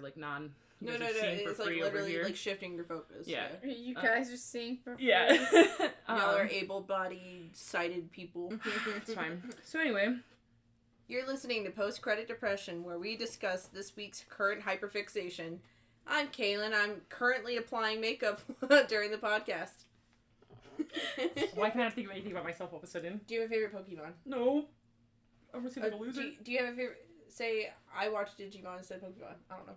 like non. No, it's like literally like shifting your focus. Yeah. You guys are seeing for free. Yeah. Y'all are able-bodied, sighted people. It's fine. So anyway. You're listening to Post-Credit Depression, where we discuss this week's current hyperfixation. I'm Kaylin. I'm currently applying makeup during the podcast. Why can't I think of anything about myself all of a sudden? Do you have a favorite Pokemon? No. I'm gonna seem like a loser. Do you have a favorite... Say, I watched Digimon instead of Pokemon. I don't know.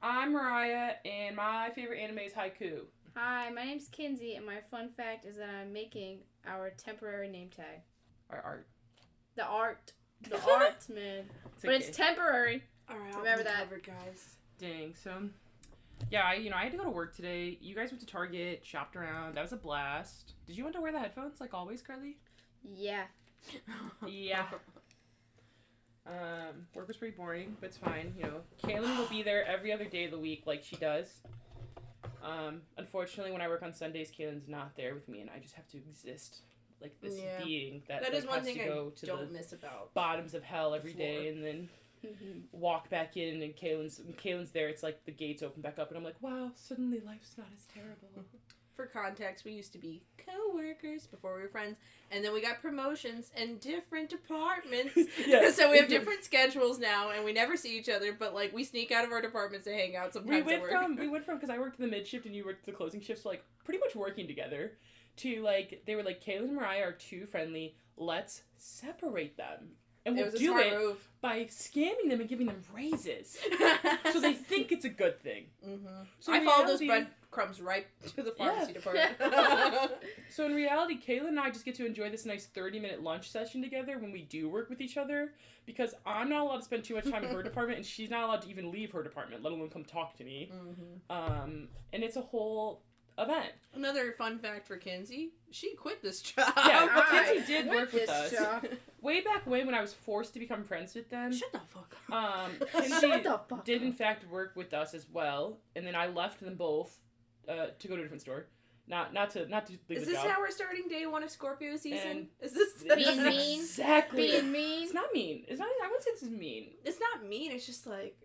I'm Mariah, and my favorite anime is Haiku. Hi, my name's Kinsey, and my fun fact is that I'm making our temporary name tag. Our art. The art, man. But it's temporary. All right, remember that, covered, guys. Dang. So, yeah, I had to go to work today. You guys went to Target, shopped around. That was a blast. Did you want to wear the headphones like always, Carly? Yeah. Yeah. Work was pretty boring, but it's fine. You know, Kaylin will be there every other day of the week like she does. Unfortunately, when I work on Sundays, Kaylin's not there with me, and I just have to exist like this being that is one has thing to go to don't the miss about bottoms of hell every day, and then walk back in, and Kaylin's there. It's like the gates open back up, and I'm like, wow, suddenly life's not as terrible. For context, we used to be co-workers before we were friends, and then we got promotions in different departments. So we have different schedules now, and we never see each other, but like we sneak out of our departments to hang out sometimes at work. We went from because I worked the mid shift and you worked the closing shift, so like pretty much working together, to like they were like, Kaylin and Mariah are too friendly, let's separate them. And we'll do it by scamming them and giving them raises. So they think it's a good thing. Mm-hmm. So I followed those breadcrumbs right to the pharmacy department. So in reality, Kaylin and I just get to enjoy this nice 30-minute lunch session together when we do work with each other. Because I'm not allowed to spend too much time in her department, and she's not allowed to even leave her department, let alone come talk to me. Mm-hmm. And it's a whole event. Another fun fact for Kinsey, she quit this job. Yeah, Kinsey did work with us. Job. Way back when I was forced to become friends with them. Shut the fuck up. Kinsey did in fact work with us as well, and then I left them both to go to a different store. Not to leave the job. Is this how we're starting day one of Scorpio season? And is this being mean? Exactly. Being mean? It's not mean. It's not. I wouldn't say this is mean. It's not mean. It's just like.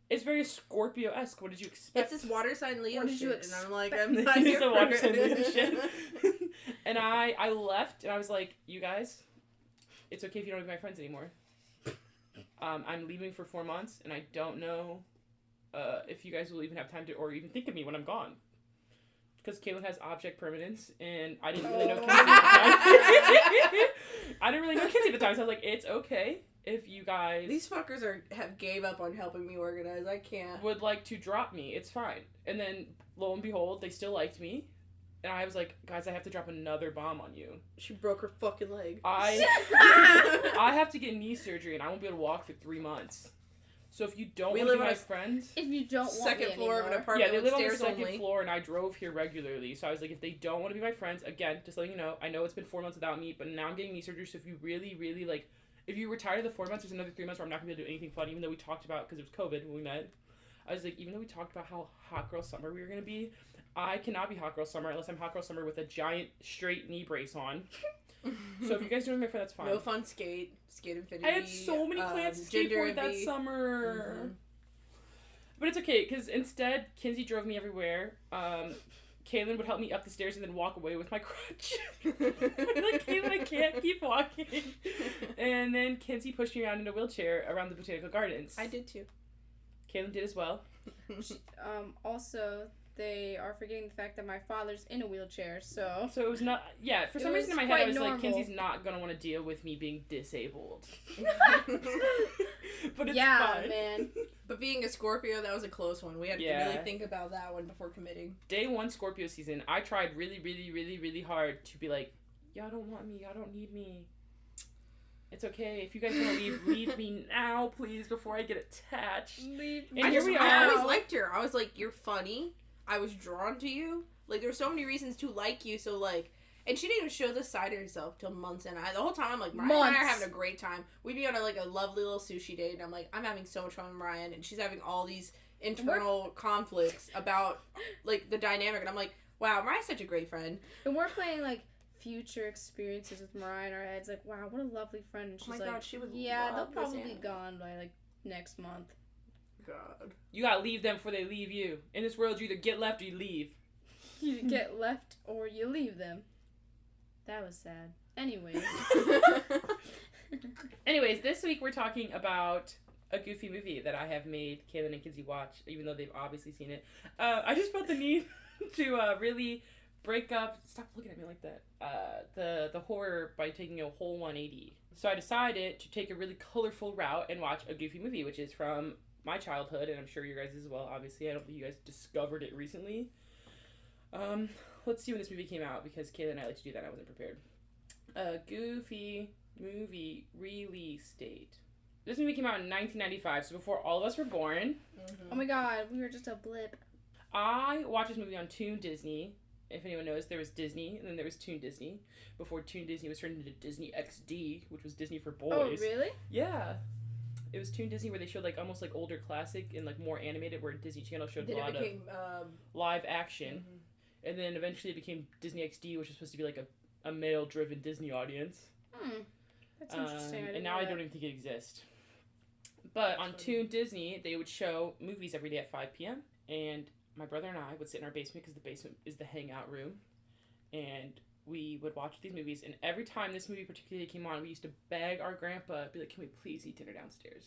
It's very Scorpio-esque. What did you expect? It's this water sign Leo shit, and I'm like, I'm not here for it. Water sign Leo shit. And I left, and I was like, you guys, it's okay if you don't be my friends anymore. I'm leaving for 4 months, and I don't know if you guys will even have time to, or even think of me when I'm gone. Because Kaylin has object permanence, and I didn't really know Kinsey at the time. I didn't really know Kinsey at the time, so I was like, it's okay. If you guys... These fuckers have gave up on helping me organize. I can't. Would like to drop me. It's fine. And then, lo and behold, they still liked me. And I was like, guys, I have to drop another bomb on you. She broke her fucking leg. I have to get knee surgery, and I won't be able to walk for 3 months. So if you don't want to be my friends... If you don't want second floor of an apartment they live on the stairs second only. floor, and I drove here regularly. So I was like, if they don't want to be my friends, again, just letting you know, I know it's been 4 months without me, but now I'm getting knee surgery, so if you really, really, like... If you retire the 4 months, there's another 3 months where I'm not going to be able to do anything fun, even though we talked about, because it was COVID when we met, I was like, even though we talked about how hot girl summer we were going to be, I cannot be hot girl summer unless I'm hot girl summer with a giant straight knee brace on. So if you guys don't remember, that's fine. No fun skate Infinity. I had so many plans to skateboard that summer. Mm-hmm. But it's okay, because instead, Kinsey drove me everywhere. Kaylin would help me up the stairs and then walk away with my crutch. Like, Kaylin, I can't keep walking. And then Kinsey pushed me around in a wheelchair around the Botanical Gardens. I did too. Kaylin did as well. Also, they are forgetting the fact that my father's in a wheelchair, so... So it was not... Yeah, for some reason in my head I was like, Kinsey's not going to want to deal with me being disabled. But it's fine. Man. But being a Scorpio, that was a close one. We had to really think about that one before committing. Day 1 Scorpio season, I tried really, really, really, really hard to be like, y'all don't want me, y'all don't need me. It's okay. If you guys want to leave me now, please, before I get attached. Leave me. And here we are. I always liked her. I was like, you're funny. I was drawn to you. Like, there's so many reasons to like you, so like... And she didn't even show this side of herself till months in. The whole time I'm like, Mariah and I are having a great time. We'd be on a lovely little sushi date, and I'm like, I'm having so much fun with Mariah, and she's having all these internal conflicts about like the dynamic, and I'm like, wow, Mariah's such a great friend. And we're playing like future experiences with Mariah in our heads, like, wow, what a lovely friend. And she's God, she would they'll love probably this be gone by like next month. God. You gotta leave them before they leave you. In this world, you either get left or you leave. You get left or you leave them. That was sad. Anyways. Anyways, this week we're talking about a Goofy movie that I have made Kaylin and Kinsey watch, even though they've obviously seen it. I just felt the need to really break up. Stop looking at me like that. The horror by taking a whole 180. So I decided to take a really colorful route and watch a Goofy movie, which is from my childhood, and I'm sure you guys as well. Obviously, I don't think you guys discovered it recently. Let's see when this movie came out, because Kayla and I like to do that and I wasn't prepared. Goofy movie release date. This movie came out in 1995, so before all of us were born. Mm-hmm. Oh my god, we were just a blip. I watched this movie on Toon Disney. If anyone knows, there was Disney, and then there was Toon Disney. Before Toon Disney was turned into Disney XD, which was Disney for boys. Oh, really? Yeah. It was Toon Disney where they showed, like, almost, like, older classic and, like, more animated, where Disney Channel showed Then a lot it became, of live action. Mm-hmm. And then eventually it became Disney XD, which was supposed to be, like, a male-driven Disney audience. That's interesting. And now I don't even think it exists. But on Toon Disney, they would show movies every day at 5 p.m. And my brother and I would sit in our basement, because the basement is the hangout room. And we would watch these movies. And every time this movie particularly came on, we used to beg our grandpa, be like, can we please eat dinner downstairs?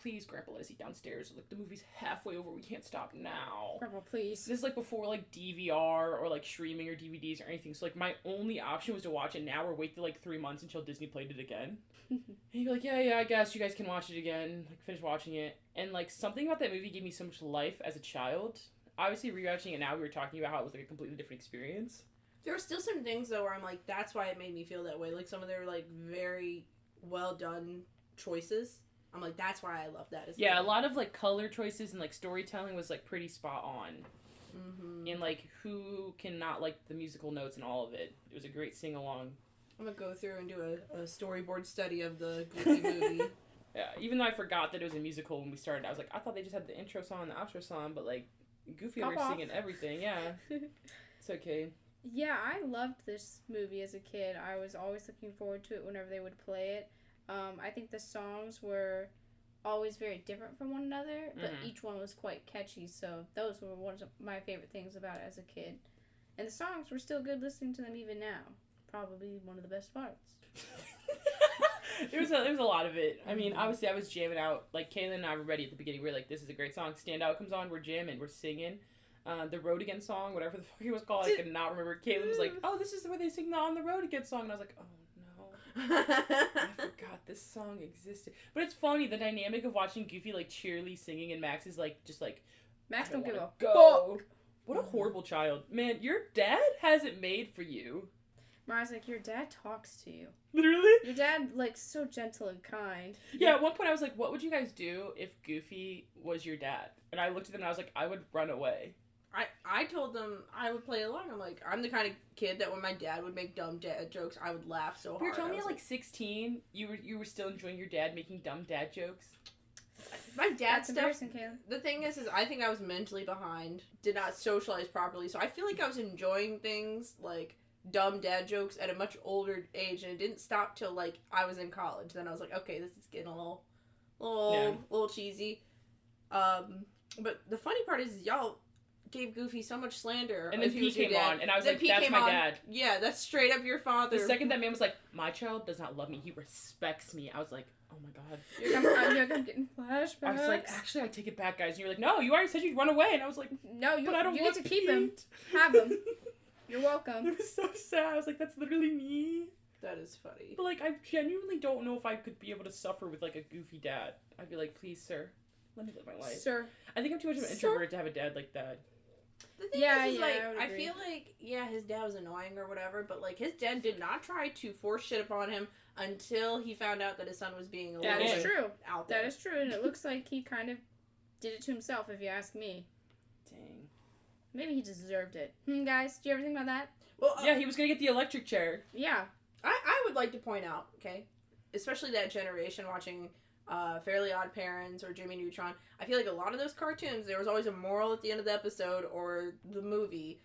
Please, Grandpa, let us eat downstairs. Like, the movie's halfway over. We can't stop now. Grandpa, please. This is, like, before, like, DVR or, like, streaming or DVDs or anything. So, like, my only option was to watch it now or wait till, like, 3 months until Disney played it again. And you'd be like, yeah, I guess you guys can watch it again. Like, finish watching it. And, like, something about that movie gave me so much life as a child. Obviously, rewatching it now, we were talking about how it was, like, a completely different experience. There are still some things, though, where I'm like, that's why it made me feel that way. Like, some of their, like, very well done choices. I'm like, that's why I love that. Yeah, a lot of, like, color choices and, like, storytelling was, like, pretty spot on. Mm-hmm. And, like, who cannot like the musical notes and all of it? It was a great sing-along. I'm gonna go through and do a storyboard study of the Goofy movie. Yeah, even though I forgot that it was a musical when we started, I was like, I thought they just had the intro song and the outro song, but, like, Goofy Pop was off. singing everything, yeah. It's okay. Yeah, I loved this movie as a kid. I was always looking forward to it whenever they would play it. I think the songs were always very different from one another, but each one was quite catchy, so those were one of my favorite things about it as a kid. And the songs were still good listening to them even now. Probably one of the best parts. There was a lot of it. I mean, obviously I was jamming out. Like, Kaylin and I were ready at the beginning. We were like, this is a great song. Stand Out comes on, we're jamming, we're singing. The Road Again song, whatever the fuck it was called, I could not remember. Kaylin was like, oh, this is where they sing the On the Road Again song. And I was like, oh, no. I forgot this song existed. But it's funny, the dynamic of watching Goofy, like, cheerily singing, and Max is, like, just like, Max don't give a go. fuck. What a horrible child. Man, your dad has it made for you. Mariah's like, your dad talks to you. Literally? Your dad, like, so gentle and kind. Yeah, at one point I was like, what would you guys do if Goofy was your dad? And I looked at them and I was like, I would run away. I told them I would play along. I'm like, I'm the kind of kid that when my dad would make dumb dad jokes, I would laugh so hard. You're telling me at like 16, you were still enjoying your dad making dumb dad jokes? My dad That's stuff. embarrassing, Kayla. The thing is I think I was mentally behind, did not socialize properly, so I feel like I was enjoying things like dumb dad jokes at a much older age, and it didn't stop till like I was in college. Then I was like, okay, this is getting a little cheesy. But the funny part is y'all gave Goofy so much slander. And then Pete came on, and I was like, Pete that's came my on. dad. Yeah, that's straight up your father. The second that man was like, my child does not love me, he respects me, I was like, oh my god. I'm getting flashbacks. I was like, actually, I take it back, guys. And you were like, no, you already said you'd run away. And I was like, no, but I don't you want get to keep Pete. him. Have him. You're welcome. It was so sad. I was like, that's literally me. That is funny. But, like, I genuinely don't know if I could be able to suffer with, like, a Goofy dad. I'd be like, please, sir, let me live my life. Sir. I think I'm too much of an introvert to have a dad like that. The thing is like, I feel like, yeah, his dad was annoying or whatever, but, like, his dad did not try to force shit upon him until he found out that his son was being a little That is true. out there. That is true, and it looks like he kind of did it to himself, if you ask me. Dang. Maybe he deserved it. Guys, do you ever think about that? Well, Yeah, he was gonna get the electric chair. Yeah. I would like to point out, okay, especially that generation watching Fairly Odd Parents or Jimmy Neutron, I feel like a lot of those cartoons, there was always a moral at the end of the episode or the movie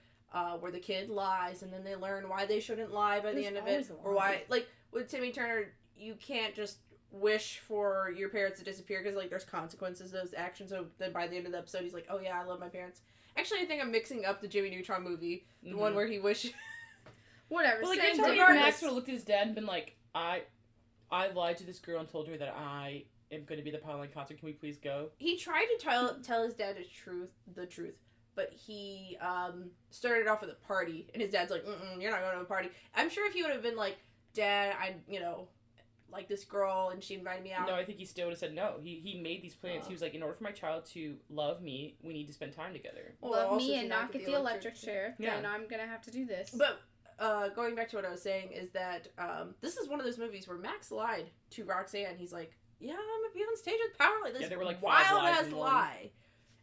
where the kid lies and then they learn why they shouldn't lie by the end of it. Or why, like, with Timmy Turner, you can't just wish for your parents to disappear because, like, there's consequences to those actions. So then by the end of the episode, he's like, oh, yeah, I love my parents. Actually, I think I'm mixing up the Jimmy Neutron movie. The one where he wishes... Whatever, but, like, same if thing. Max would have looked at his dad and been like, I lied to this girl and told her that I am going to be the Powerline concert. Can we please go? He tried to tell his dad the truth. But he started off with a party, and his dad's like, you're not going to a party. I'm sure if he would have been like, Dad, I, like this girl, and she invited me out. No, I think he still would have said no. He made these plans. He was like, in order for my child to love me, we need to spend time together. Love me and not get the electric chair, then I'm going to have to do this. But going back to what I was saying is that this is one of those movies where Max lied to Roxanne. He's like, yeah, I'm going to be on stage with Powerline. This there were like wild-ass lie.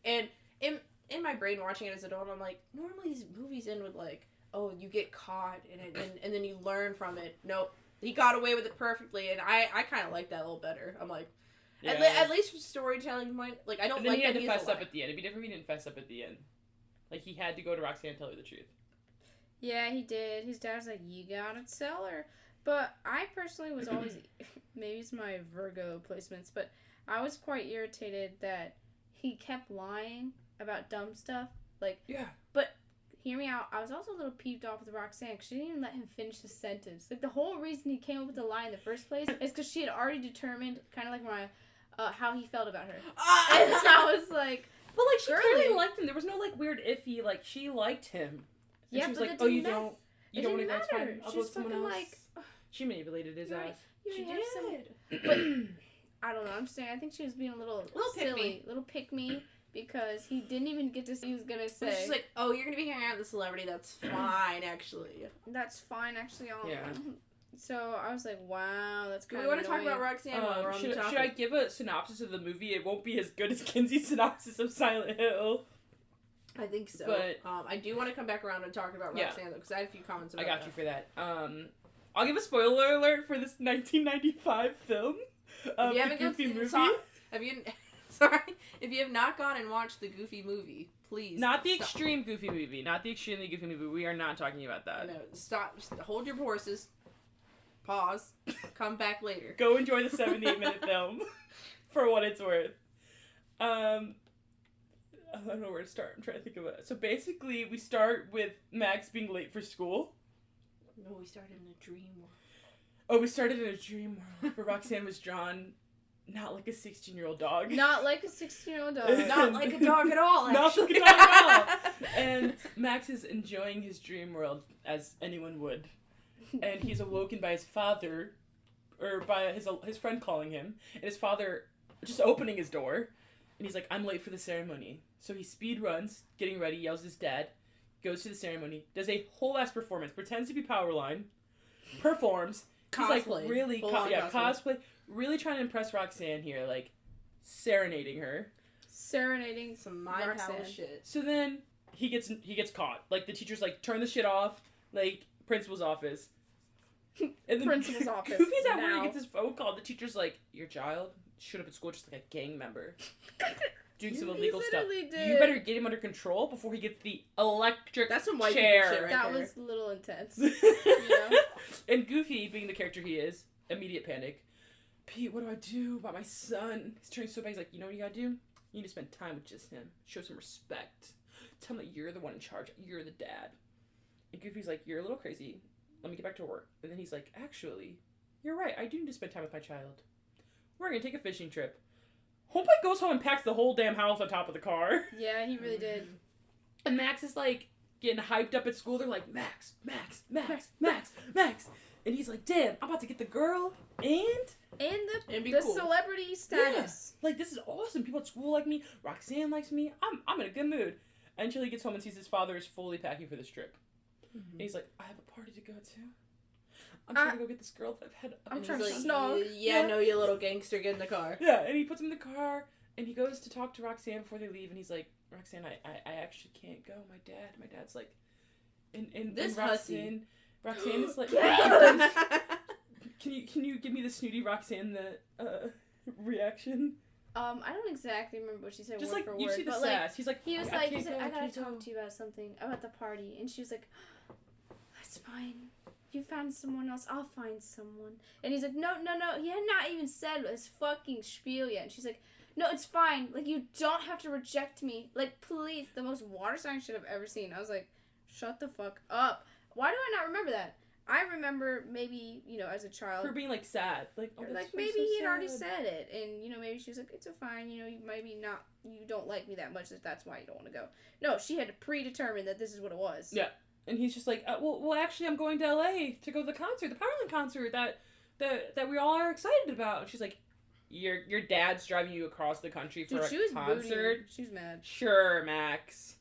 And in my brain watching it as an adult, I'm like, normally these movies end with like, oh, you get caught and then you learn from it. Nope, he got away with it perfectly, and I kind of like that a little better. I'm like, at least for storytelling point, like I don't like that he had to fess up at the end. It'd be different if he didn't fess up at the end. Like he had to go to Roxanne and tell her the truth. Yeah, he did. His dad was like, you gotta tell her. But I personally was always, maybe it's my Virgo placements, but I was quite irritated that he kept lying about dumb stuff. Like, yeah. But hear me out. I was also a little peeved off with Roxanne because she didn't even let him finish the sentence. Like, the whole reason he came up with the lie in the first place is because she had already determined, kind of like how he felt about her. And I was like, but like she clearly liked him. There was no like weird iffy. Like she liked him. And she was like, oh, you don't want to go? It's fine. I'll go with someone else. Like, she manipulated his ass. She did. But I don't know. I'm saying I think she was being a little silly, little pick me. Because he didn't even get to see what he was going to say. She's like, oh, you're going to be hanging out with a celebrity. That's fine, actually. That's fine, actually. Yeah. So I was like, wow, that's kind of we want to talk about Roxanne while we're on the topic? Should I give a synopsis of the movie? It won't be as good as Kinsey's synopsis of Silent Hill. I think so. But I do want to come back around and talk about Roxanne, though, because I had a few comments about that. I got you for that. I'll give a spoiler alert for this 1995 film. If you haven't Goofy movie. Sorry, if you have not gone and watched the Goofy movie, please. Not the extreme Goofy movie. Not the extremely Goofy movie. We are not talking about that. No, stop. Hold your horses. Pause. Come back later. Go enjoy the 78-minute film for what it's worth. I don't know where to start. I'm trying to think of it. So basically, we start with Max being late for school. No, we started in a dream world. Oh, we started in a dream world where Roxanne was drawn not like a 16-year-old dog. Not like a 16-year-old dog. Not like a dog at all, actually. Not like a dog at all. And Max is enjoying his dream world, as anyone would. And he's awoken by his father, or by his friend calling him, and his father just opening his door. And he's like, I'm late for the ceremony. So he speed runs, getting ready, yells at his dad, goes to the ceremony, does a whole ass performance, pretends to be Powerline, performs. Cosplay. He's like really cosplay. Really trying to impress Roxanne here, like serenading her. Serenading some mind palace shit. So then he gets caught. Like the teacher's like, turn the shit off, like principal's office. And then principal's office. Goofy's at work, he gets his phone call. The teacher's like, your child showed up at school just like a gang member. Doing some illegal stuff. Did. You better get him under control before he gets the electric That's some white chair. Shit right that there. was a little intense. And Goofy, being the character he is, immediate panic. Pete, what do I do about my son? He's turning so bad. He's like, you know what you gotta do? You need to spend time with just him. Show some respect. Tell him that you're the one in charge. You're the dad. And Goofy's like, you're a little crazy. Let me get back to work. And then he's like, actually, you're right. I do need to spend time with my child. We're gonna take a fishing trip. Homeboy goes home and packs the whole damn house on top of the car. Yeah, he really did. And Max is like getting hyped up at school. They're like, Max. And he's like, damn, I'm about to get the girl and the cool. Celebrity status. Yeah. Like, this is awesome. People at school like me. Roxanne likes me. I'm in a good mood. Until he gets home and sees his father is fully packing for this trip. Mm-hmm. And he's like, I have a party to go to. I'm trying to go get this girl that I've had. I'm trying to like, snog. Yeah, no, you little gangster, get in the car. Yeah, and he puts him in the car, and he goes to talk to Roxanne before they leave, and he's like, Roxanne, I actually can't go. My dad's like, and this Roxanne is like, can you give me the snooty Roxanne reaction? I don't exactly remember what she said just word like, for you word. see the but sass. He's like, he was like, I gotta talk to you about something, about the party. And she was like, that's fine. you found someone else, I'll find someone. And he's like, no, he had not even said his fucking spiel yet. And she's like, no, it's fine. Like, you don't have to reject me. Like, please. The most water sign shit I've ever seen. I was like, shut the fuck up. Why do I not remember that? I remember maybe, as a child. Her being, like, sad. Like, oh, like maybe so he'd sad. already said it. And, maybe she was like, it's a fine. You don't like me that much. That's why you don't want to go. No, she had to predetermine that this is what it was. Yeah. And he's just like, well, actually, I'm going to LA to go to the concert, the Powerline concert that we all are excited about. And she's like, your dad's driving you across the country for a concert. She was mad. Sure, Max.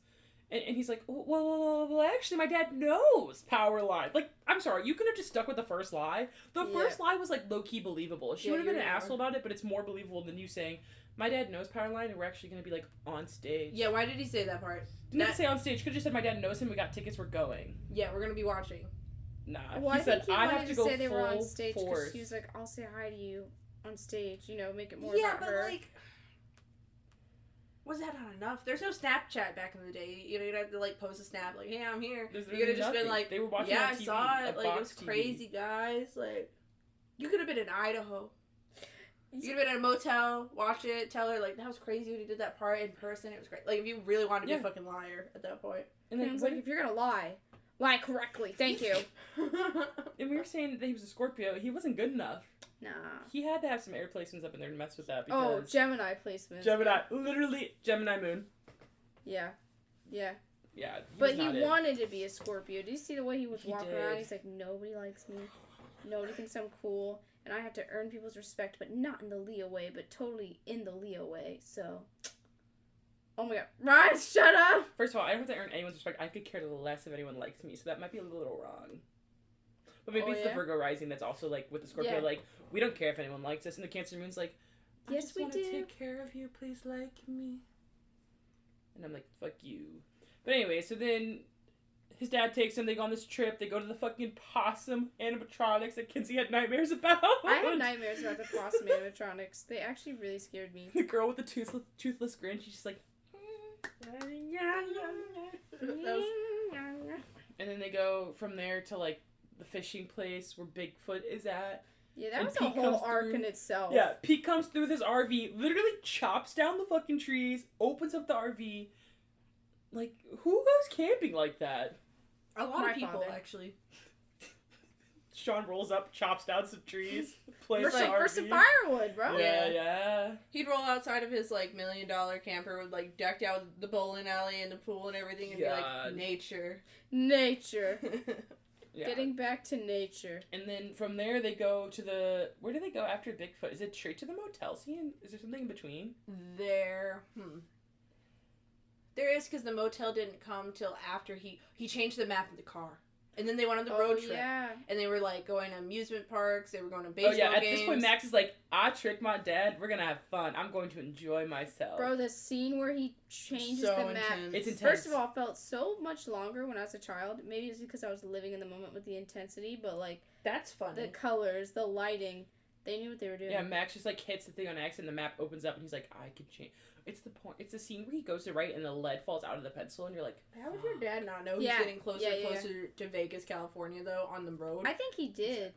And he's like, well, actually, my dad knows Powerline. Like, I'm sorry, you could have just stuck with the first lie. The first lie was, like, low-key believable. She would have been an asshole about it, but it's more believable than you saying, my dad knows Powerline, and we're actually going to be, like, on stage. Yeah, why did he say that part? Didn't say on stage. Could have just said, my dad knows him, we got tickets, we're going. Yeah, we're going to be watching. Nah, well, he said, I have to go say they were on full stage force. She was like, I'll say hi to you on stage, make it more yeah, about but her. like, was that not enough? There's no Snapchat back in the day. You'd have to like post a snap like, "Hey, I'm here." You could have just been like, they were watching "Yeah, on TV, I saw it. Like, it was TV. crazy, guys." Like, you could have been in Idaho. You could have been in a motel, watch it, tell her like, "That was crazy when you did that part in person. It was great." Like, if you really wanted to be a fucking liar at that point. And then if you're gonna lie correctly. Thank you. And we were saying that he was a Scorpio. He wasn't good enough. Nah. He had to have some air placements up in there to mess with that. Because Gemini placements. Literally Gemini moon. Yeah. Yeah. Yeah. But he wanted to be a Scorpio. Did you see the way he was walking around? He's like, nobody likes me. Nobody thinks I'm cool. And I have to earn people's respect, but not in the Leo way, but totally in the Leo way. So, oh my god. Ryan, shut up! First of all, I don't have to earn anyone's respect. I could care less if anyone likes me, so that might be a little wrong. But maybe it's the Virgo rising that's also, like, with the Scorpio, like, we don't care if anyone likes us, and the Cancer moon's like, I yes, just we want do. to take care of you, please like me. And I'm like, fuck you. But anyway, so then his dad takes him, they go on this trip, they go to the fucking possum animatronics that Kinsey had nightmares about. I had nightmares about the possum animatronics. They actually really scared me. The girl with the toothless grin, she's just like, and then they go from there to, like, the fishing place where Bigfoot is at. Yeah, that was a whole arc in itself. Yeah, Pete comes through with his RV, literally chops down the fucking trees, opens up the RV. Like, who goes camping like that? A lot of people, actually. Sean rolls up, chops down some trees, plays for some firewood, bro. Yeah. He'd roll outside of his, like, $1 million camper with, like, decked out with the bowling alley and the pool and everything and be like, nature. Yeah. Getting back to nature. And then from there they go to where do they go after Bigfoot? Is it straight to the motel scene? Is there something in between? There is, because the motel didn't come till after he changed the map in the car. And then they went on the road trip. Yeah. And they were, like, going to amusement parks. They were going to baseball games. At this point, Max is like, I tricked my dad. We're going to have fun. I'm going to enjoy myself. Bro, the scene where he changes the map. It's intense. First of all, felt so much longer when I was a child. Maybe it's because I was living in the moment with the intensity. But, like, that's funny. The colors, the lighting. They knew what they were doing. Yeah, Max just, like, hits the thing on accident. The map opens up, and he's like, I can change. It's the point. It's the scene where he goes to write, and the lead falls out of the pencil, and you're like, how would your dad not know he's getting closer and closer to Vegas, California, though, on the road? I think he did.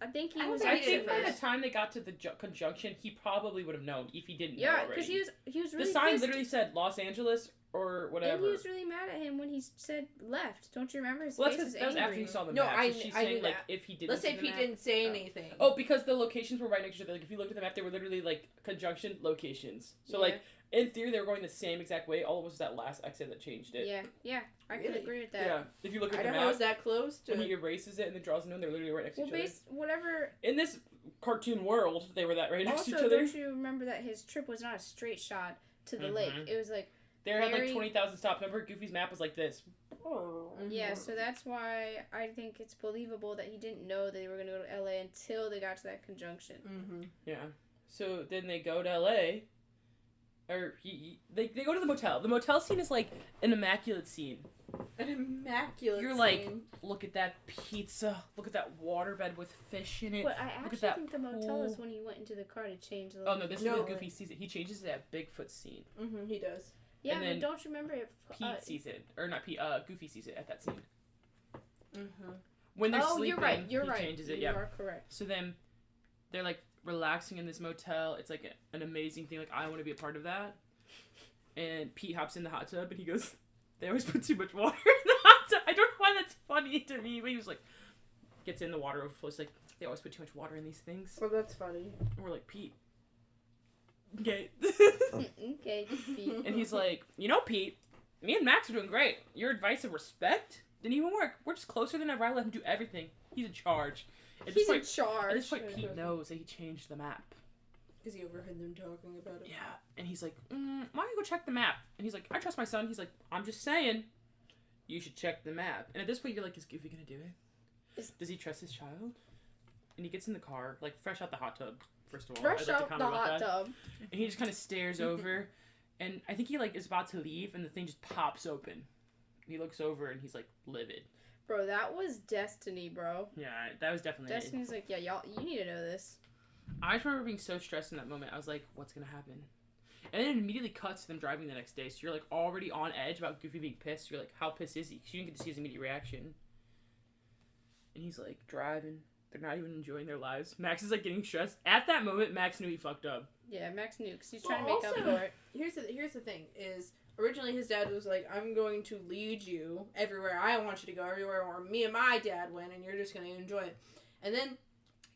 I think he was. I think by the time they got to the conjunction, he probably would have known if he didn't know already. Yeah, because he was really the sign pissed. literally said Los Angeles or whatever. And he was really mad at him when he said left. Don't you remember? His face was that was after he saw the no, map. I, so she's I saying, knew like, that. if he didn't Let's say Pete didn't say anything. Oh, because the locations were right next to each other. Like, if you looked at the map, they were literally, like, conjunction locations. So, like, in theory, they were going the same exact way. All it was that last exit that changed it. Yeah. I can agree with that. Yeah. If you look at the map. Idaho was that close to... When he erases it and then draws a note, they're literally right next to each other. Whatever... In this cartoon world, they were that right next to each Also, other. don't you remember that his trip was not a straight shot to the lake? It was, like... They had, like, 20,000 stops. Remember, Goofy's map was like this. Yeah, so that's why I think it's believable that he didn't know that they were going to go to LA until they got to that conjunction. Yeah. So then they go to LA. Or they go to the motel. The motel scene is like an immaculate scene. An immaculate You're scene. like, look at that pizza. Look at that waterbed with fish in it. But I actually think the motel is when he went into the car to change the... Oh, no, this is when Goofy sees it. He changes it at Bigfoot scene. He does. Yeah, but don't you remember if... Pete sees it. Or not Pete, Goofy sees it at that scene. When they're sleeping, you're right. You're he right. changes it. You Yeah. are correct. So then, they're like relaxing in this motel. It's like an amazing thing. Like I want to be a part of that. And Pete hops in the hot tub and he goes, "They always put too much water in the hot tub." I don't know why that's funny to me, but he was like, gets in the water overflows. Like they always put too much water in these things. Well, that's funny. And we're like, Pete. Okay. Okay, Pete. And he's like, Pete, me and Max are doing great. Your advice of respect didn't even work. We're just closer than ever. I let him do everything. He's in charge. He's in charge. At this point, Pete knows that he changed the map. Because he overheard them talking about it. Yeah. And he's like, why don't you go check the map? And he's like, I trust my son. He's like, I'm just saying, you should check the map. And at this point, you're like, is Goofy going to do it? Does he trust his child? And he gets in the car, like, fresh out the hot tub, first of all. Fresh out the hot tub. And he just kind of stares over. And I think he, like, is about to leave, and the thing just pops open. And he looks over, and he's, like, livid. Bro, that was destiny, bro. Yeah, that was definitely Destiny's like, yeah, y'all, you need to know this. I just remember being so stressed in that moment. I was like, what's going to happen? And then it immediately cuts to them driving the next day. So you're, like, already on edge about Goofy being pissed. You're like, how pissed is he? Because you didn't get to see his immediate reaction. And he's, like, driving. They're not even enjoying their lives. Max is, like, getting stressed. At that moment, Max knew he fucked up. Yeah, Max knew, because he's trying to make up for it. Here's the thing, is originally his dad was like, I'm going to lead you everywhere I want you to go, everywhere where me and my dad went, and you're just going to enjoy it. And then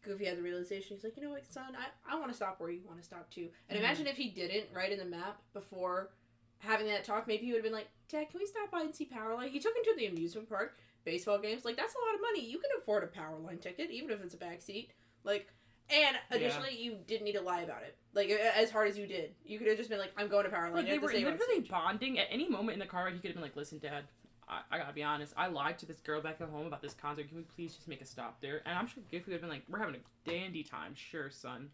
Goofy had the realization, he's like, you know what, son, I want to stop where you want to stop too. And imagine if he didn't write in the map before having that talk, maybe he would have been like, Dad, can we stop by and see Powerline? He took him to the amusement park, baseball games, like, that's a lot of money. You can afford a Powerline ticket, even if it's a backseat. Like, and additionally, you didn't need to lie about it. Like, as hard as you did. You could have just been like, I'm going to Powerline. Like, they were literally bonding. At any moment in the car, he could have been like, listen, Dad, I gotta be honest. I lied to this girl back at home about this concert. Can we please just make a stop there? And I'm sure Goofy would have been like, we're having a dandy time. Sure, son.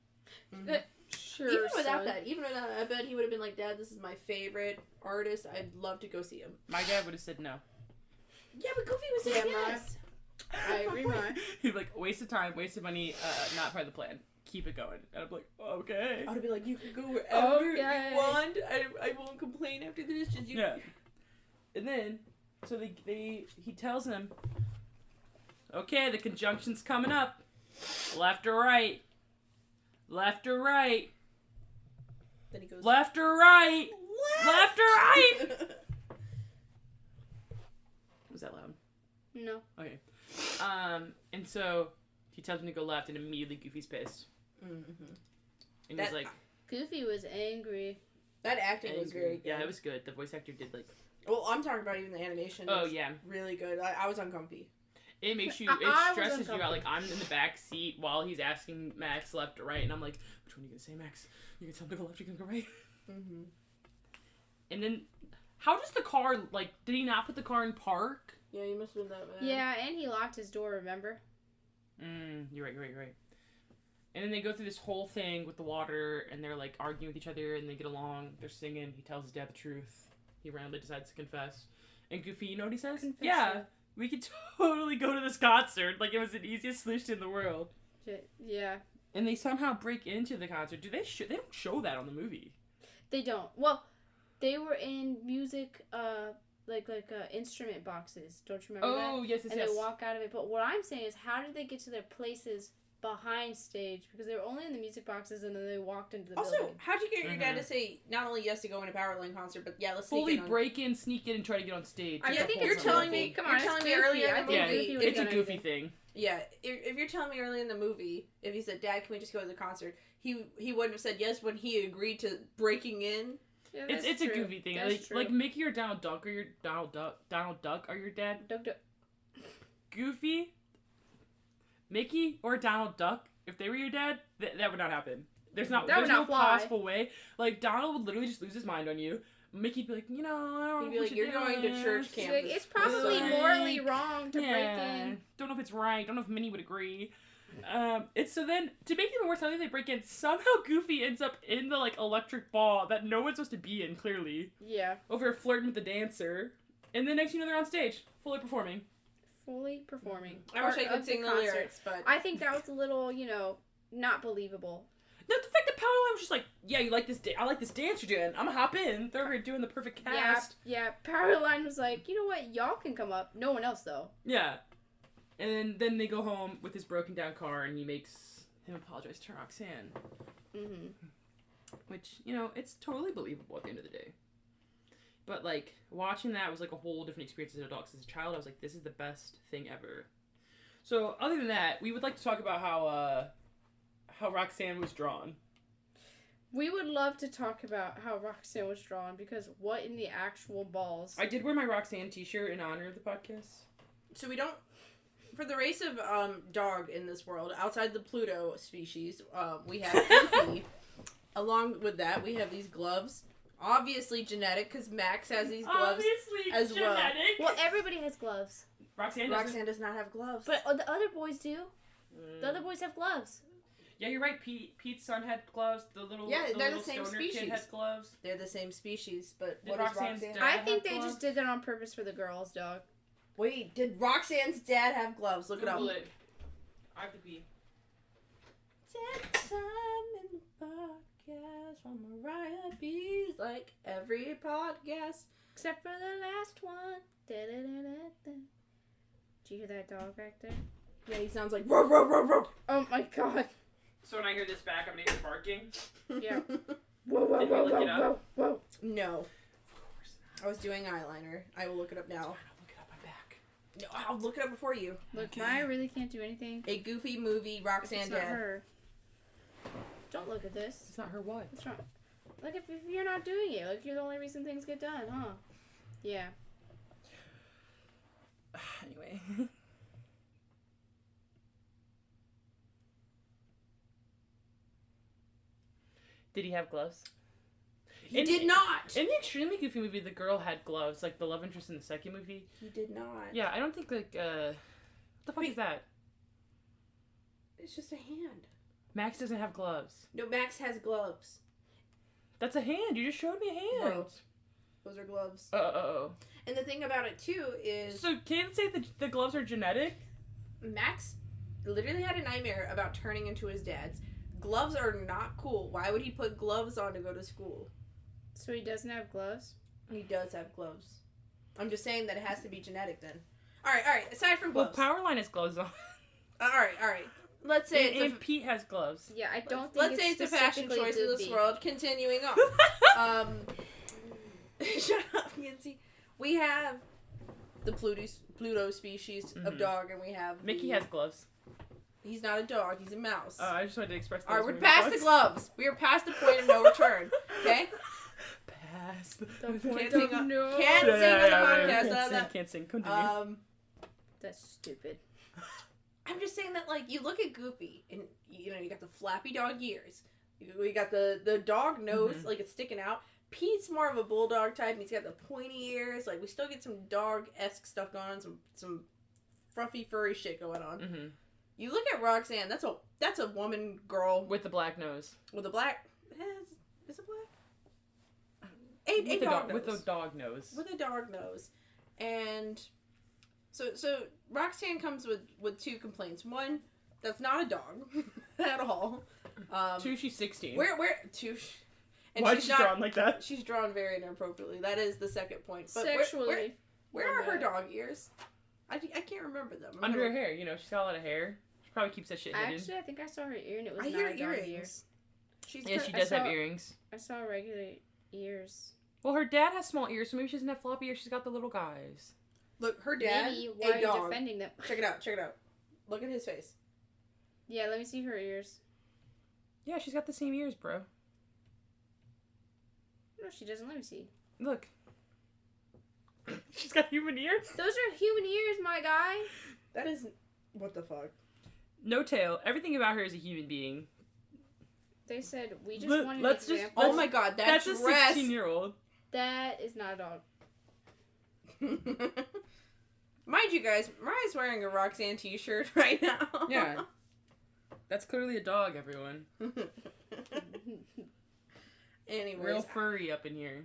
Mm-hmm. Sure, even without that, I bet he would have been like, Dad, this is my favorite artist. I'd love to go see him. My dad would have said no. Yeah, but Goofy was saying yes. I agree, Ryan. He'd be like, waste of time, waste of money, not part of the plan. Keep it going. And I'm like, okay. I'd be like, you can go wherever you want. I won't complain after this. Just you. Yeah. And then, so he tells him, okay, the conjunction's coming up. Left or right? Left or right? Then he goes, left or right? Left or right? Was that loud? No. Okay. And so he tells him to go left, and immediately Goofy's pissed. Mm-hmm. And he's like, Goofy was angry. That acting was very good. Yeah, it was good. The voice actor did like. Well, I'm talking about even the animation. Oh yeah, really good. I was uncomfy. It makes you. It stresses you out. Like I'm in the back seat while he's asking Max left or right, and I'm like, which one are you gonna say, Max? You can tell him to go left. You can go right. Mm-hmm. And then, how does the car like? Did he not put the car in park? Yeah, you must have been that bad. Yeah, and he locked his door. Remember? You're right. And then they go through this whole thing with the water, and they're like arguing with each other, and they get along. They're singing. He tells his dad the truth. He randomly decides to confess. And Goofy, you know what he says? Confession. Yeah, we could totally go to this concert. Like, it was the easiest solution in the world. Yeah. And they somehow break into the concert. They don't show that on the movie. They don't. Well, they were in music, like instrument boxes. Don't you remember that? Oh, yes. And they walk out of it. But what I'm saying is, how did they get to their places behind stage? Because they were only in the music boxes, and then they walked into the building. Also, how'd you get your dad to say not only yes to go in a Powerline concert, but yeah, let's fully break in, sneak in, and try to get on stage? I think you're telling me. Come on, you're telling me earlier in the movie. It's a Goofy thing. Yeah, if you're telling me early in the movie, if he said, "Dad, can we just go to the concert?" He wouldn't have said yes when he agreed to breaking in. Yeah, it's a Goofy thing. Like Mickey or Donald Duck or Donald Duck are your dad. Duck. Goofy, Mickey, or Donald Duck. If they were your dad, that would not happen. There's no possible way. Like, Donald would literally just lose his mind on you. Mickey'd be like, I don't know. He'd be like, you're going to church campus. Like, it's probably morally wrong to break in. Don't know if it's right. Don't know if Minnie would agree. So then, to make it even worse, I think they break in. Somehow Goofy ends up in the, like, electric ball that no one's supposed to be in, clearly. Yeah. Over flirting with the dancer. And then next thing you know, they're on stage. Fully performing. I wish I could sing the lyrics, but I think that was a little, not believable. No, the fact that Powerline was just like, yeah, you like this? I like this dance you're doing. I'm gonna hop in. They're here doing the perfect cast. Yeah. Powerline was like, you know what? Y'all can come up. No one else though. Yeah. And then they go home with his broken down car, and he makes him apologize to Roxanne. Mm-hmm. Which, you know, it's totally believable at the end of the day. But, like, watching that was, like, a whole different experience as an adult. 'Cause as a child, I was like, this is the best thing ever. So, other than that, we would like to talk about how Roxanne was drawn. We would love to talk about how Roxanne was drawn, because what in the actual balls? I did wear my Roxanne t-shirt in honor of the podcast. So we don't... For the race of dog in this world, outside the Pluto species, we have Goofy. Along with that, we have these gloves. Obviously genetic, because Max has these gloves as genetic. Well, everybody has gloves. Roxanne does not have gloves. But the other boys do. The other boys have gloves. Yeah, you're right. Pete's son had gloves. The little they're the same species. Kid had gloves. They're the same species, but Did what is Roxanne's Roxanne? dad I have think they gloves? just did that on purpose for the girls, dog. Wait, did Roxanne's dad have gloves? Look Google it up. it. I have to pee. That time in the podcast from Mariah B's, like every podcast. Except for the last one. Da-da-da-da-da. Did you hear that dog back there? Yeah, he sounds like ruh, ruh, ruh, ruh. Oh my god. So when I hear this back, I'm gonna hear barking. Yeah. Whoa, whoa, Did you whoa, look whoa, it up? whoa, whoa. No, Of course not. I was doing eyeliner. I will look it up now. I'll look it up. I'm back. No, I'll look it up before you. Look, Okay. Maya really can't do anything. A Goofy movie, Roxanne It's not dad. her. Don't look at this. It's not her what? What's wrong? Like, if you're not doing it, like, you're the only reason things get done, huh? Yeah. Anyway. Did he have gloves? He did not. In the Extremely Goofy movie, the girl had gloves, like the love interest in the second movie. He did not. Yeah, I don't think, like, what the fuck is that? It's just a hand. Max doesn't have gloves. No, Max has gloves. That's a hand. You just showed me a hand. Bro. Those are gloves. Uh-oh. And the thing about it, too, is... So, can you say the gloves are genetic? Max literally had a nightmare about turning into his dad's. Gloves are not cool. Why would he put gloves on to go to school? So he doesn't have gloves? He does have gloves. I'm just saying that it has to be genetic then. Alright. Aside from Well, gloves. Powerline has gloves on. Alright. Let's say And Pete has gloves. Yeah, I don't think let's say it's a fashion choice in this world. Continuing on. Shut up, Yancy. We have the Pluto species of dog, and we have Mickey has gloves. He's not a dog. He's a mouse. I just wanted to express that. All right, we're past the gloves. We are past the point of no return. Okay? Past The the point Can't sing of on- no. can't sing on the podcast. Can't sing. Continue. That's stupid. I'm just saying that, like, you look at Goofy, and, you know, you got the flappy dog ears. We got the dog nose, like, it's sticking out. Pete's more of a bulldog type, and he's got the pointy ears. Like, we still get some dog-esque stuff going on, some fruffy, furry shit going on. Mm-hmm. You look at Roxanne, that's a woman, girl. With the black nose. With a black... Is it black? A dog nose. With a dog nose. With a dog nose. And... So Roxanne comes with two complaints. One, that's not a dog at all. Two, she's 16. Two? And Why is she drawn like that? She's drawn very inappropriately. That is the second point. But Sexually. where are her dog ears? I can't remember them. Under her hair, you know, she's got a lot of hair. She probably keeps that shit hidden. Actually, I think I saw her ear, and it was I not hear a dog earrings. Yeah, she does have earrings. I saw regular ears. Well, her dad has small ears, so maybe she doesn't have floppy ears. She's got the little guys. Look, her dad, Maybe. Why are a you dog. defending them? Check it out. Look at his face. Yeah, let me see her ears. Yeah, she's got the same ears, bro. No, she doesn't. Let me see. Look. She's got human ears? Those are human ears, my guy. That is... What the fuck? No tail. Everything about her is a human being. They said, we just Look, wanted an let's just- example. Oh my god, That's a dress... 16-year-old. That is not a dog. Mind you guys, Mariah's wearing a Roxanne t-shirt right now. Yeah. That's clearly a dog, everyone. Anyways, Real furry up in here.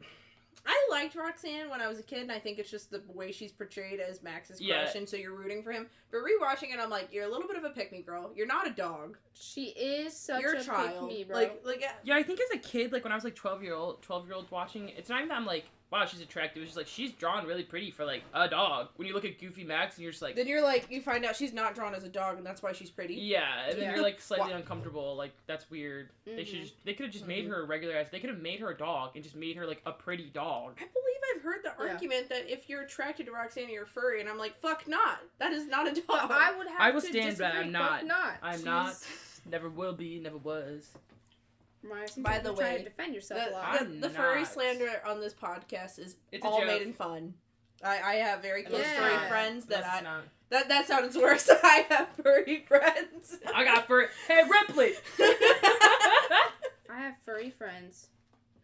I liked Roxanne when I was a kid, and I think it's just the way she's portrayed as Max's crush, Yeah. and so you're rooting for him. But rewatching it, I'm like, you're a little bit of a pick-me girl. You're not a dog. She is such You're a a child. pick-me, bro. Like, Yeah, I think as a kid, like when I was like 12-year-old watching, it's not even that I'm like wow, she's attractive. It's just like, she's drawn really pretty for, like, a dog. When you look at Goofy Max and you're just like... Then you're like, you find out she's not drawn as a dog and that's why she's pretty. Yeah, and then you're, like, slightly uncomfortable. Like, that's weird. Mm-hmm. They could have just made her a regular ass... They could have made her a dog and just made her, like, a pretty dog. I believe I've heard the argument that if you're attracted to Roxanne, you're furry, and I'm like, fuck not. That is not a dog. But I would have to stand disagree. by. I'm not. She's... not. Never will be. Never was. By the way, trying to defend yourself a lot. The furry slander on this podcast is all made in fun. I have very close furry friends that that sounds worse. I have furry friends. I got furry. Hey, Ripley. I have furry friends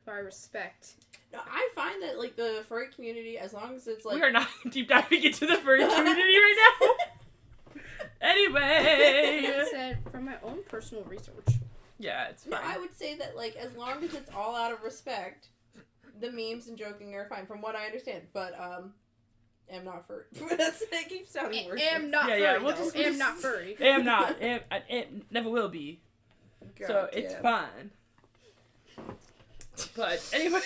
who I respect. No, I find that like the furry community, as long as it's like we are not deep diving into the furry community right now. Anyway, Like I said, from my own personal research. Yeah, it's fine. No, I would say that, like, as long as it's all out of respect, the memes and joking are fine, from what I understand. But, am not furry. It keeps sounding worse. Am not furry, am not furry. Am not. Am never will be. God, so, it's fine. But, anyway,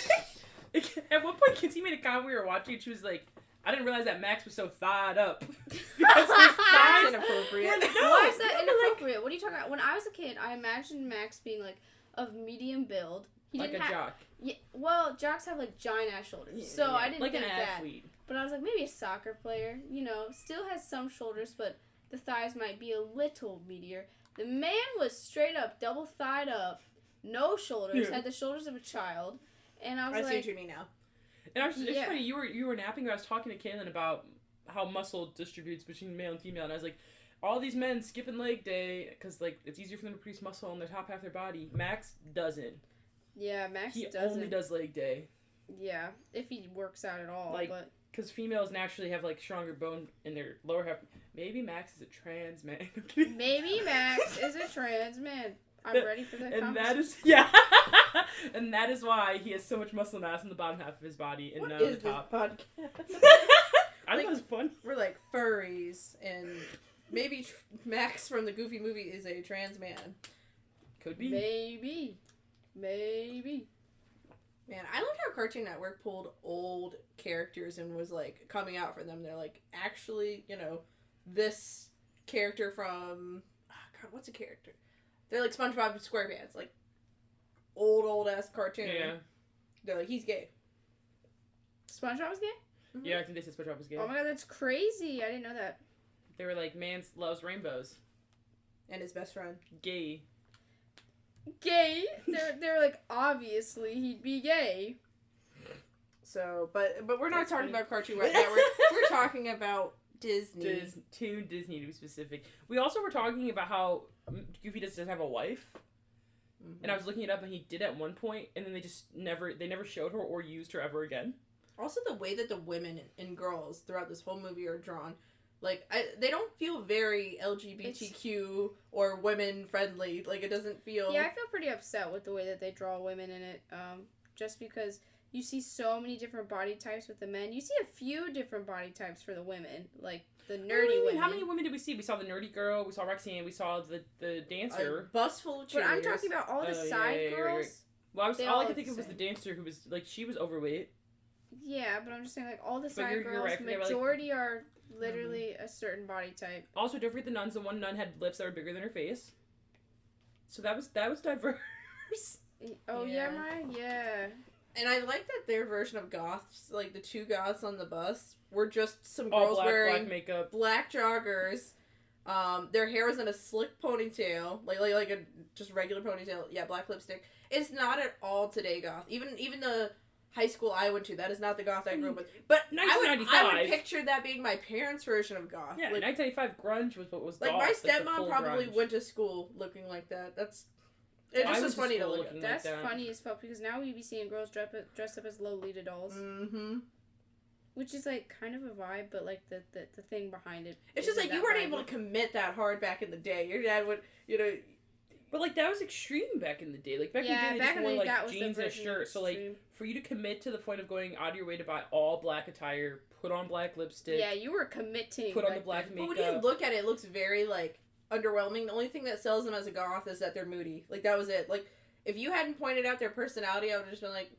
at one point, Kinsey made a comment we were watching, and she was like, I didn't realize that Max was so thighed up. Because his thighs inappropriate. Why is that inappropriate? What are you talking about? When I was a kid, I imagined Max being like of medium build. He like didn't a jock. Yeah, well, jocks have like giant ass shoulders, so I didn't like think an that. athlete. But I was like, maybe a soccer player. You know, still has some shoulders, but the thighs might be a little meatier. The man was straight up double thighed up, no shoulders, had the shoulders of a child, and I was like, I see what you mean now. And actually, it's funny, you were napping, and I was talking to Kaylin about how muscle distributes between male and female, and I was like, all these men skipping leg day, because, like, it's easier for them to produce muscle on the top half of their body. Max doesn't. Yeah, Max doesn't. He only does leg day. Yeah, if he works out at all, like, but... Because females naturally have, like, stronger bone in their lower half. Maybe Max is a trans man. Maybe Max is a trans man. I'm ready for that conversation. That is, yeah. And that is why he has so much muscle mass in the bottom half of his body and none on the top. What is this podcast? I think it was fun. We're like furries, and maybe Max from the Goofy movie is a trans man. Could be. Maybe. Man, I like how Cartoon Network pulled old characters and was like coming out for them. They're like, actually, you know, this character from God, what's a character? They're like SpongeBob and SquarePants, like old ass cartoon. Yeah. They're like, he's gay. SpongeBob was gay? Mm-hmm. Yeah, I think they said SpongeBob was gay. Oh my god, that's crazy. I didn't know that. They were like, man loves rainbows. And his best friend. Gay. They're like, obviously he'd be gay. So, but we're not talking about Cartoon Network. We're talking about Disney. Disney to be specific. We also were talking about how Goofy doesn't have a wife. Mm-hmm. And I was looking it up, and he did at one point, and then they never showed her or used her ever again. Also, the way that the women and girls throughout this whole movie are drawn, like, they don't feel very LGBTQ or women friendly. Like, it doesn't feel. Yeah, I feel pretty upset with the way that they draw women in it. Just because you see so many different body types with the men. You see a few different body types for the women, like the nerdy women. How many women did we see? We saw the nerdy girl, we saw Roxanne, we saw the dancer. A bus full of cheerleaders. But I'm talking about all the side girls. Right. Well, all I could think of was the dancer who was, like, she was overweight. Yeah, but I'm just saying, like, all the side girls, right. Majority are literally a certain body type. Also, don't forget the nuns. The one nun had lips that were bigger than her face. So that was diverse. Oh, yeah, Mariah? Yeah. And I like that their version of goths, like the two goths on the bus, were just some all girls black, wearing black makeup, black joggers. Their hair was in a slick ponytail, like a just regular ponytail. Yeah, black lipstick. It's not at all today goth. Even the high school I went to, that is not the goth I grew up with. But 1995. I would picture that being my parents' version of goth. Yeah, like, 1995 grunge was what was like goth. My stepmom like probably grunge. went to school looking like that. It just was funny to look at. That's funny as fuck, because now we be seeing girls dressed up as Lolita dolls. Mm-hmm. Which is, like, kind of a vibe, but, like, the thing behind it. It's just, like, you weren't able to commit that hard back in the day. Your dad would, you know... But, like, that was extreme back in the day. Like, back in the day, they just wore, like, jeans and a shirt. So, like, for you to commit to the point of going out of your way to buy all black attire, put on black lipstick... Yeah, you were committing. Put on the black makeup. But when you look at it, it looks very, like, underwhelming. The only thing that sells them as a goth is that they're moody. Like, that was it. Like, if you hadn't pointed out their personality, I would have just been like...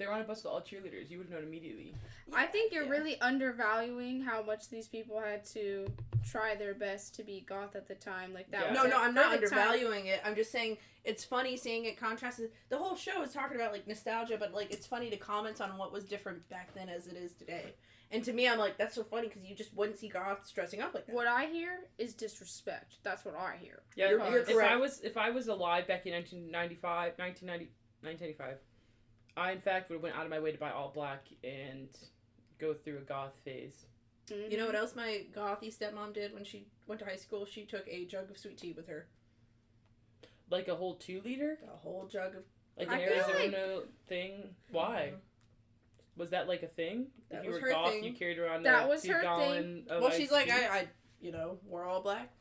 They were on a bus with all cheerleaders. You would have known immediately. Yeah, I think you're really undervaluing how much these people had to try their best to be goth at the time. Like that. No, I'm not undervaluing it. I'm just saying it's funny seeing it contrasted. The whole show is talking about like nostalgia, but like it's funny to comment on what was different back then as it is today. And to me, I'm like, that's so funny because you just wouldn't see goths dressing up like that. What I hear is disrespect. That's what I hear. Yeah, you're correct. If I was alive back in 1995, I in fact would have went out of my way to buy all black and go through a goth phase. You know what else my gothy stepmom did when she went to high school? She took a jug of sweet tea with her. Like a whole 2-liter? A whole jug of... Like an Arizona thing? Why? Was that like a thing? That if you was were her goth, thing. You carried around that a was her thing. Well, she's like, I wore all black.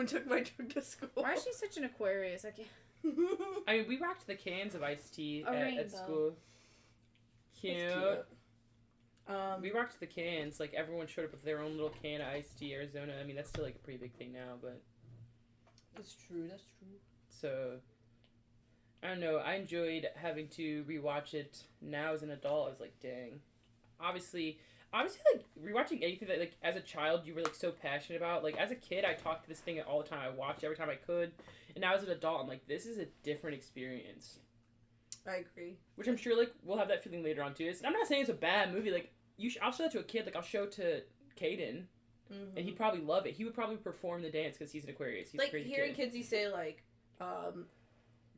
Took my jug to school. Why is she such an Aquarius? I can't... I mean, we rocked the cans of iced tea at school. Cute. We rocked the cans. Like, everyone showed up with their own little can of iced tea, Arizona. I mean, that's still, like, a pretty big thing now, but... That's true. So, I don't know. I enjoyed having to rewatch it now as an adult. I was like, dang. Obviously, like, rewatching anything that, like, as a child, you were, like, so passionate about. Like, as a kid, I talked to this thing all the time. I watched every time I could. And now as an adult, I'm like, this is a different experience. I agree. Which I'm sure, like, we'll have that feeling later on, too. I'm not saying it's a bad movie. Like, I'll show that to a kid. Like, I'll show it to Caden. Mm-hmm. And he'd probably love it. He would probably perform the dance because he's an Aquarius. He's like, a crazy hearing kid. kids, you say, like,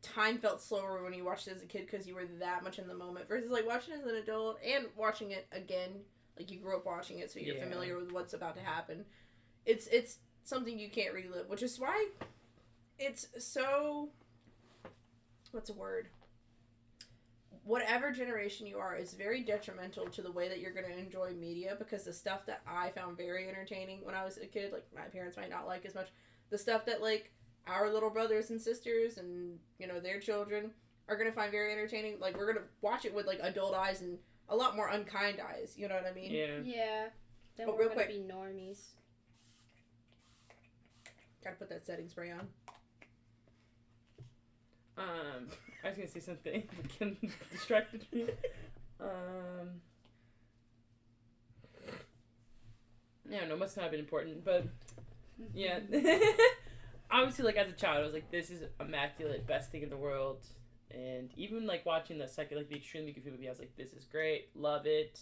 time felt slower when you watched it as a kid because you were that much in the moment. Versus, like, watching it as an adult and watching it again. Like, you grew up watching it, so you're familiar with what's about to happen. It's something you can't relive, which is why... It's so... What's a word? Whatever generation you are is very detrimental to the way that you're going to enjoy media because the stuff that I found very entertaining when I was a kid, like, my parents might not like as much, the stuff that, like, our little brothers and sisters and, you know, their children are going to find very entertaining. Like, we're going to watch it with, like, adult eyes and a lot more unkind eyes. You know what I mean? Yeah. Then but we're real going to quick, be normies. Gotta put that setting spray on. I was gonna say something, but Ken distracted me. Yeah, no, must not have been important, but yeah. Obviously, like, as a child, I was like, this is immaculate, best thing in the world. And even, like, watching the second, like, the Extremely Goofy movie, I was like, this is great, love it.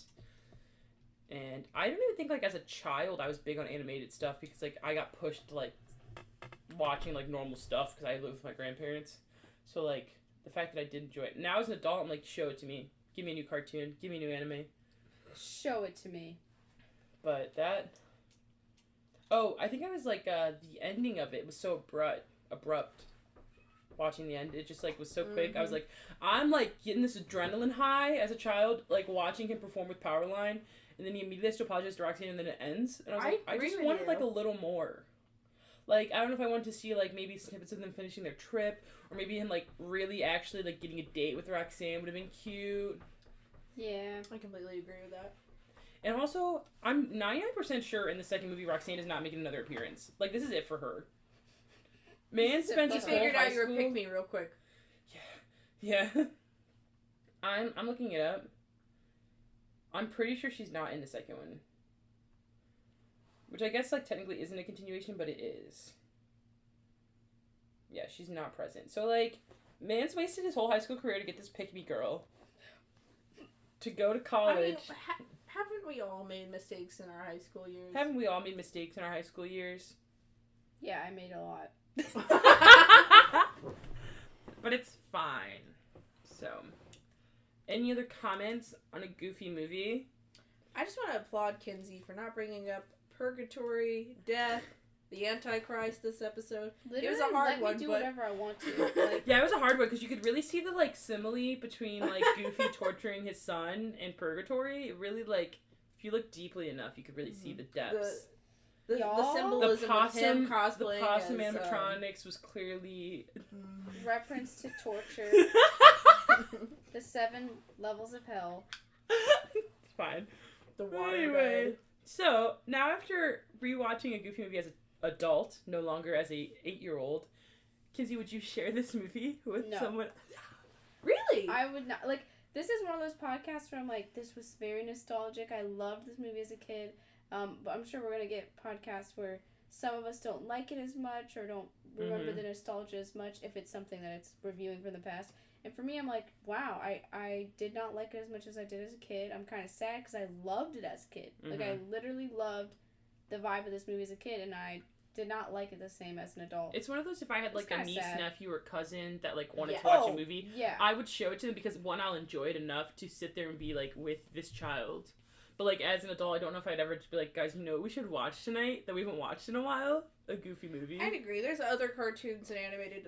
And I don't even think, like, as a child, I was big on animated stuff because, like, I got pushed to, like, watching, like, normal stuff because I lived with my grandparents. So, like, the fact that I did enjoy it. Now, as an adult, I'm like, show it to me. Give me a new cartoon. Give me a new anime. Show it to me. But that... Oh, I think I was, like, the ending of it was so abrupt. Watching the end. It just, like, was so quick. Mm-hmm. I was like, I'm, like, getting this adrenaline high as a child, like, watching him perform with Powerline. And then he immediately has to apologize to Roxanne, and then it ends. And I was like, I just wanted, like, a little more. Like, I don't know if I wanted to see, like, maybe snippets of them finishing their trip, or maybe him, like, really actually, like, getting a date with Roxanne would have been cute. Yeah. I completely agree with that. And also, I'm 99% sure in the second movie Roxanne is not making another appearance. Like, this is it for her. Man spent his whole high school... You figured out you were pick me real quick. Yeah. I'm looking it up. I'm pretty sure she's not in the second one. Which I guess, like, technically isn't a continuation, but it is. Yeah, she's not present. So, like, man's wasted his whole high school career to get this pick-me girl. To go to college. I mean, haven't we all made mistakes in our high school years? Haven't we all made mistakes in our high school years? Yeah, I made a lot. But it's fine. So, any other comments on a Goofy movie? I just want to applaud Kinsey for not bringing up purgatory, death, the Antichrist this episode. Literally, it was a hard one, let me do but... whatever I want to. Like... Yeah, it was a hard one because you could really see the, like, simile between, like, Goofy torturing his son and purgatory. It really, like, if you look deeply enough, you could really see the depths. The symbolism of him cosplaying the possum as, animatronics was clearly... Reference to torture. The 7 levels of hell. It's fine. The water anyway, bed. So, now after rewatching a Goofy movie as an adult, no longer as a 8-year-old, Kinsey, would you share this movie with someone? Really? I would not. Like, This is one of those podcasts where I'm like, this was very nostalgic. I loved this movie as a kid. But I'm sure we're going to get podcasts where some of us don't like it as much or don't remember the nostalgia as much if it's something that it's reviewing from the past. And for me, I'm like, wow, I did not like it as much as I did as a kid. I'm kind of sad because I loved it as a kid. Like, I literally loved the vibe of this movie as a kid, and I did not like it the same as an adult. It's one of those, if I had, like, a niece, nephew, or cousin that, like, wanted Yeah. to watch a movie, Yeah. I would show it to them because, one, I'll enjoy it enough to sit there and be, like, with this child. But, like, as an adult, I don't know if I'd ever just be like, guys, you know what we should watch tonight that we haven't watched in a while? A Goofy movie. I'd agree. There's other cartoons and animated,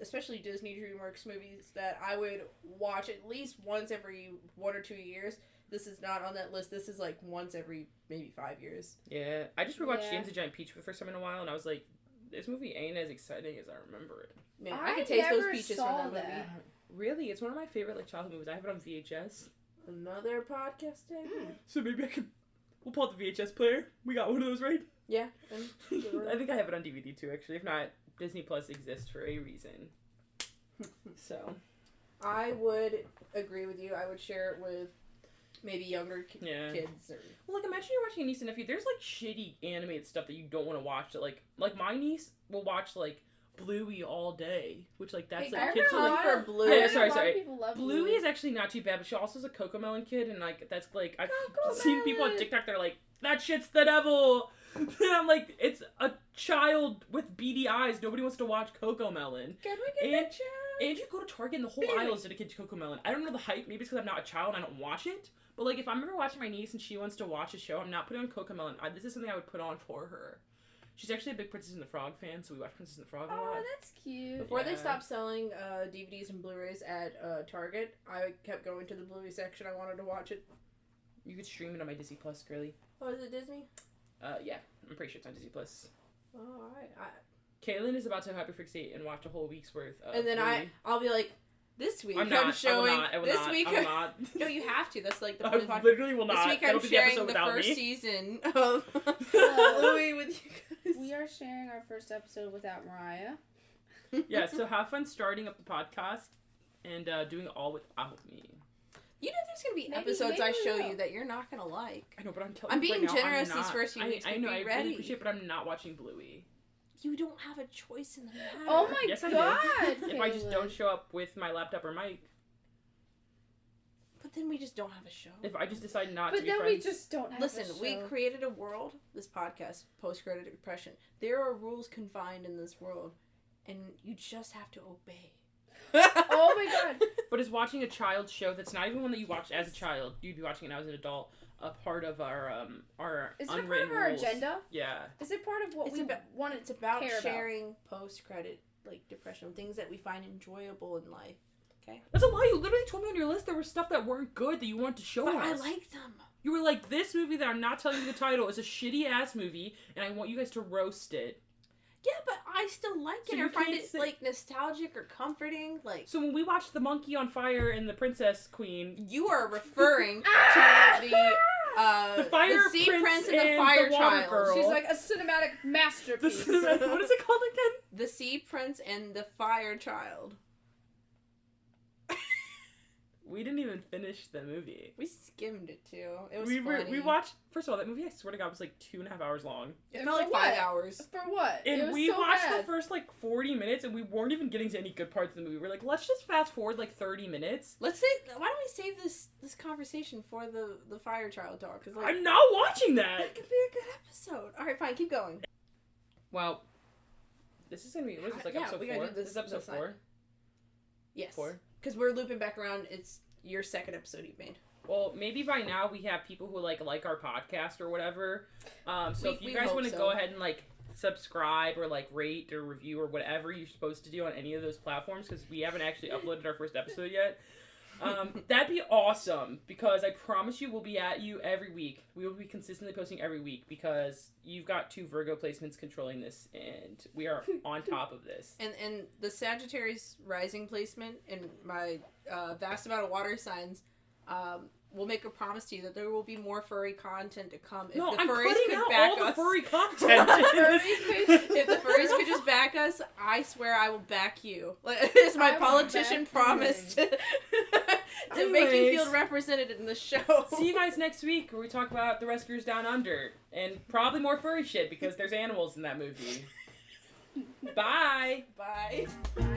especially Disney DreamWorks movies that I would watch at least once every 1 or 2 years. This is not on that list. This is like once every maybe 5 years. Yeah. I just rewatched Yeah. James the Giant Peach for the first time in a while, and I was like, this movie ain't as exciting as I remember it. Man, I I could taste those never peaches saw from that movie. that. Really? It's one of my favorite, like, childhood movies. I have it on VHS. Another podcast day? So maybe I could... We'll pull out the VHS player. We got one of those, right? Yeah. I think I have it on DVD too, actually. If not, Disney Plus exists for a reason. So. I would agree with you. I would share it with maybe younger kids. Or... Well, like, imagine you're watching a niece and nephew. There's, like, shitty animated stuff that you don't want to watch. That, like, my niece will watch, like, Bluey all day. Which, like, that's, Hey, like, I kids remember are, like... for Bluey. Yeah, sorry. A lot of people love Bluey is actually not too bad, but she also is a Cocomelon kid, and, like, that's, like, I've seen people on TikTok that are like, that shit's the devil! And I'm like, it's a child with beady eyes. Nobody wants to watch Cocomelon. Can we get that child? And you go to Target and the whole aisle is dedicated to Cocomelon. I don't know the hype. Maybe it's because I'm not a child and I don't watch it. But, like, if I'm ever watching my niece and she wants to watch a show, I'm not putting on Cocomelon. This is something I would put on for her. She's actually a big Princess and the Frog fan, so we watch Princess and the Frog a lot. Oh, that's cute. Before they Yeah. stopped selling DVDs and Blu-rays at Target, I kept going to the Bluey section. I wanted to watch it. You could stream it on my Disney Plus, girly. Oh, is it Disney? Yeah, I'm pretty sure it's on Disney Plus. Oh, alright. Kaylin is about to hyperfixate and watch a whole week's worth of And then Bluey. I'll be like, this week I'm not. showing. I will this not. week, I will not. no, you have to. That's like the I point of the podcast. literally will This not. week That'll I'm be sharing episode the without first me. season of Bluey with you guys. We are sharing our first episode without Mariah. Yeah, so have fun starting up the podcast and doing it all without me. You know there's gonna be Maybe- episodes maybe I we show will. you that you're not gonna like. I know, but I'm telling I'm you right being now, generous I'm these not. first few weeks, I but know, be I ready. really appreciate it, but I'm not watching Bluey. You don't have a choice in the matter. Oh my Yes, I god! do. If I just don't Kaylin. show up with my laptop or mic, But then we just don't have a show. if I just decide not But to be then friends. we just don't have Listen, a show. we created a world, this podcast, Post-Credit Depression. There are rules confined in this world, and you just have to obey. Oh my god. But is watching a child's show that's not even one that you watched as a child, you'd be watching it now as an adult, a part of our Is it a part unwritten of our rules. agenda? Yeah. Is it part of what It's we about- want It's about care sharing post-credit, like, depression, things that we find enjoyable in life. Okay? That's a lie. You literally told me on your list there was stuff that weren't good that you wanted to show But us. I like them. You were like, this movie that I'm not telling you the title is a shitty ass movie, and I want you guys to roast it. Yeah, but I still like So it you or find can't it, say- like, nostalgic or comforting. Like, So when we watched The Monkey on Fire and The Princess Queen, you are referring to The Fire the Sea Prince Prince and the and Fire the Water Child. Girl. She's like a cinematic the masterpiece. what is it called again? The Sea Prince and the Fire Child. We didn't even finish the movie. We skimmed it too. It was We funny. watched. First of all, that movie I swear to God was like 2.5 hours long, It And felt like for 5 what? hours. For what? and it was we so watched bad. the first like 40 minutes, and we weren't even getting to any good parts of the movie. We're like, let's just fast forward like 30 minutes. Let's say, why don't we save this conversation for the Fire Child talk? Cause like, I'm not watching that. that could be a good episode. All right, fine, keep going. Well, this is gonna be. What is this, like Yeah, episode we gotta 4? do This is episode this 4. Yes, 4. because we're looping back around. It's your second episode you've made. Well, maybe by now we have people who like our podcast or whatever. So if you We guys hope want to so. go ahead and like subscribe or like rate or review or whatever you're supposed to do on any of those platforms, because we haven't actually uploaded our first episode yet. That'd be awesome, because I promise you we'll be at you every week. We will be consistently posting every week because you've got 2 Virgo placements controlling this, and we are on top of this. And the Sagittarius rising placement and my vast amount of water signs, we'll make a promise to you that there will be more furry content to come. If No, the I'm furries putting could out back all the us. furry content. If the furries could just back us, I swear I will back you. Like, it's my I will politician back promise to make you Anyways. feel represented in the show. See you guys next week where we talk about The Rescuers Down Under. And probably more furry shit because there's animals in that movie. Bye! Bye. Bye.